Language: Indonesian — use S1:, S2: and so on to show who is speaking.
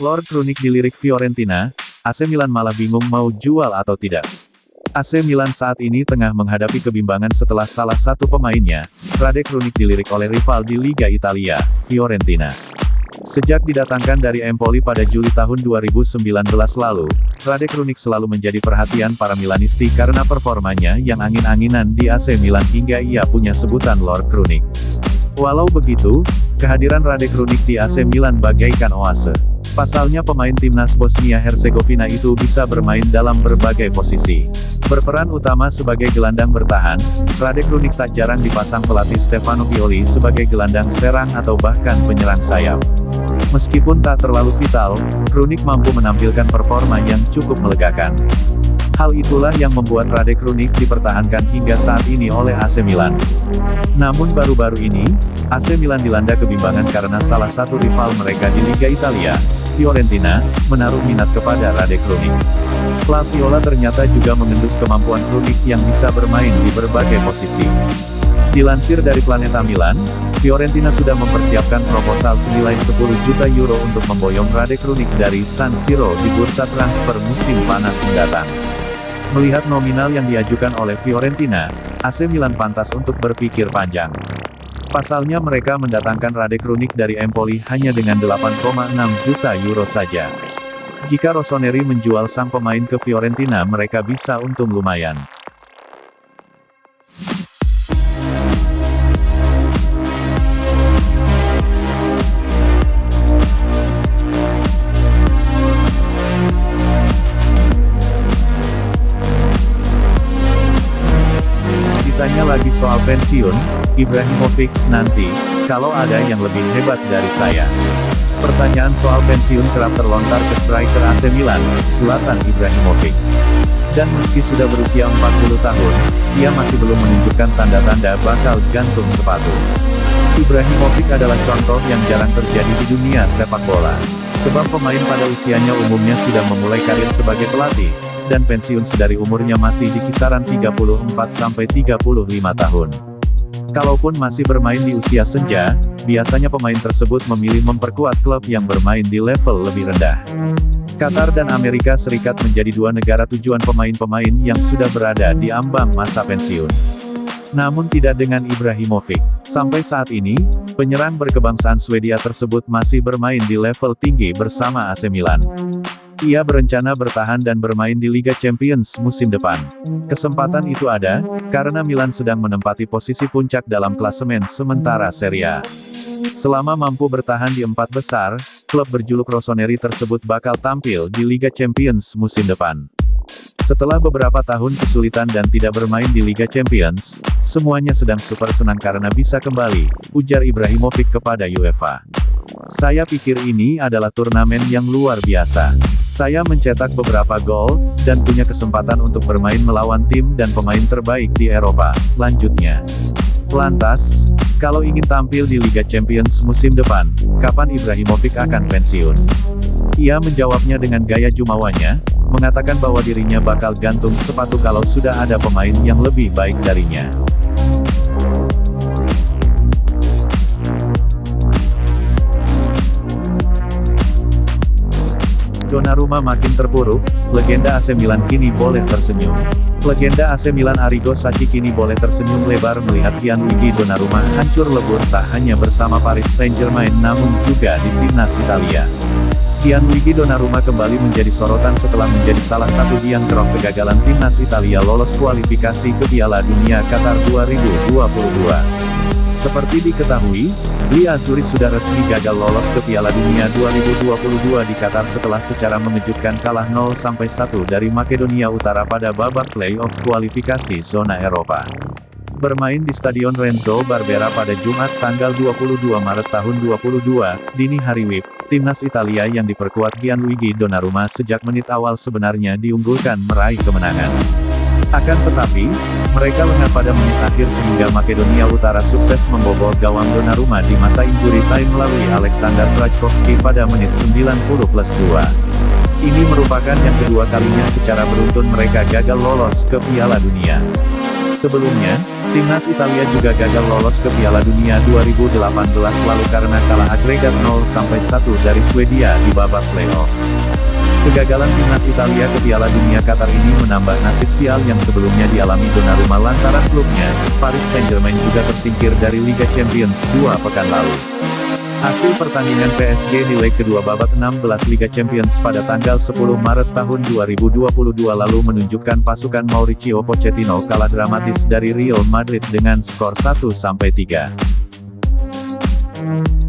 S1: Lord Krunic dilirik Fiorentina, AC Milan malah bingung mau jual atau tidak. AC Milan saat ini tengah menghadapi kebimbangan setelah salah satu pemainnya, Rade Krunic dilirik oleh rival di Liga Italia, Fiorentina. Sejak didatangkan dari Empoli pada Juli tahun 2019 lalu, Rade Krunic selalu menjadi perhatian para Milanisti karena performanya yang angin-anginan di AC Milan hingga ia punya sebutan Lord Krunic. Walau begitu, kehadiran Rade Krunic di AC Milan bagaikan oase. Pasalnya pemain timnas Bosnia-Herzegovina itu bisa bermain dalam berbagai posisi. Berperan utama sebagai gelandang bertahan, Rade Krunic tak jarang dipasang pelatih Stefano Pioli sebagai gelandang serang atau bahkan penyerang sayap. Meskipun tak terlalu vital, Krunic mampu menampilkan performa yang cukup melegakan. Hal itulah yang membuat Rade Krunic dipertahankan hingga saat ini oleh AC Milan. Namun baru-baru ini, AC Milan dilanda kebimbangan karena salah satu rival mereka di Liga Italia, Fiorentina, menaruh minat kepada Rade Krunic. La Viola ternyata juga mengendus kemampuan Krunic yang bisa bermain di berbagai posisi. Dilansir dari Planeta Milan, Fiorentina sudah mempersiapkan proposal senilai 10 juta euro untuk memboyong Rade Krunic dari San Siro di bursa transfer musim panas mendatang. Melihat nominal yang diajukan oleh Fiorentina, AC Milan pantas untuk berpikir panjang. Pasalnya mereka mendatangkan Rade Krunic dari Empoli hanya dengan 8,6 juta euro saja. Jika Rossoneri menjual sang pemain ke Fiorentina mereka bisa untung lumayan. Ditanya lagi soal pensiun, Ibrahimovic, nanti, kalau ada yang lebih hebat dari saya. Pertanyaan soal pensiun kerap terlontar ke striker AC Milan, Zlatan Ibrahimovic. Dan meski sudah berusia 40 tahun, ia masih belum menunjukkan tanda-tanda bakal gantung sepatu. Ibrahimovic adalah contoh yang jarang terjadi di dunia sepak bola. Sebab pemain pada usianya umumnya sudah memulai karir sebagai pelatih, dan pensiun sedari umurnya masih di kisaran 34-35 tahun. Kalaupun masih bermain di usia senja, biasanya pemain tersebut memilih memperkuat klub yang bermain di level lebih rendah. Qatar dan Amerika Serikat menjadi dua negara tujuan pemain-pemain yang sudah berada di ambang masa pensiun. Namun tidak dengan Ibrahimovic. Sampai saat ini, penyerang berkebangsaan Swedia tersebut masih bermain di level tinggi bersama AC Milan. Ia berencana bertahan dan bermain di Liga Champions musim depan. Kesempatan itu ada, karena Milan sedang menempati posisi puncak dalam klasemen sementara Serie A. Selama mampu bertahan di 4 besar, klub berjuluk Rossoneri tersebut bakal tampil di Liga Champions musim depan. Setelah beberapa tahun kesulitan dan tidak bermain di Liga Champions, semuanya sedang super senang karena bisa kembali, ujar Ibrahimovic kepada UEFA. Saya pikir ini adalah turnamen yang luar biasa. Saya mencetak beberapa gol, dan punya kesempatan untuk bermain melawan tim dan pemain terbaik di Eropa, lanjutnya. Lantas, kalau ingin tampil di Liga Champions musim depan, kapan Ibrahimovic akan pensiun? Ia menjawabnya dengan gaya jumawanya, mengatakan bahwa dirinya bakal gantung sepatu kalau sudah ada pemain yang lebih baik darinya. Donnarumma makin terpuruk, legenda AC Milan kini boleh tersenyum. Legenda AC Milan Arrigo Sacchi kini boleh tersenyum lebar melihat Gianluigi Donnarumma hancur lebur tak hanya bersama Paris Saint-Germain namun juga di timnas Italia. Gianluigi Donnarumma kembali menjadi sorotan setelah menjadi salah satu biang kerok kegagalan timnas Italia lolos kualifikasi ke Piala Dunia Qatar 2022. Seperti diketahui, Gli Azzurri sudah resmi gagal lolos ke Piala Dunia 2022 di Qatar setelah secara mengejutkan kalah 0-1 dari Makedonia Utara pada babak play-off kualifikasi zona Eropa. Bermain di Stadion Renzo Barbera pada Jumat tanggal 22 Maret tahun 2022, dini hari WIB, timnas Italia yang diperkuat Gianluigi Donnarumma sejak menit awal sebenarnya diunggulkan meraih kemenangan. Akan tetapi, mereka lengah pada menit akhir sehingga Makedonia Utara sukses membobol gawang Donnarumma di masa injury time melalui Aleksandar Trajkovski pada menit 90+2. Ini merupakan yang kedua kalinya secara beruntun mereka gagal lolos ke Piala Dunia. Sebelumnya, timnas Italia juga gagal lolos ke Piala Dunia 2018 lalu karena kalah agregat 0-1 dari Swedia di babak playoff. Kegagalan timnas Italia ke Piala Dunia Qatar ini menambah nasib sial yang sebelumnya dialami Donnarumma lantaran klubnya, Paris Saint-Germain juga tersingkir dari Liga Champions 2 pekan lalu. Hasil pertandingan PSG di leg kedua babak 16 Liga Champions pada tanggal 10 Maret tahun 2022 lalu menunjukkan pasukan Mauricio Pochettino kalah dramatis dari Real Madrid dengan skor 1-3.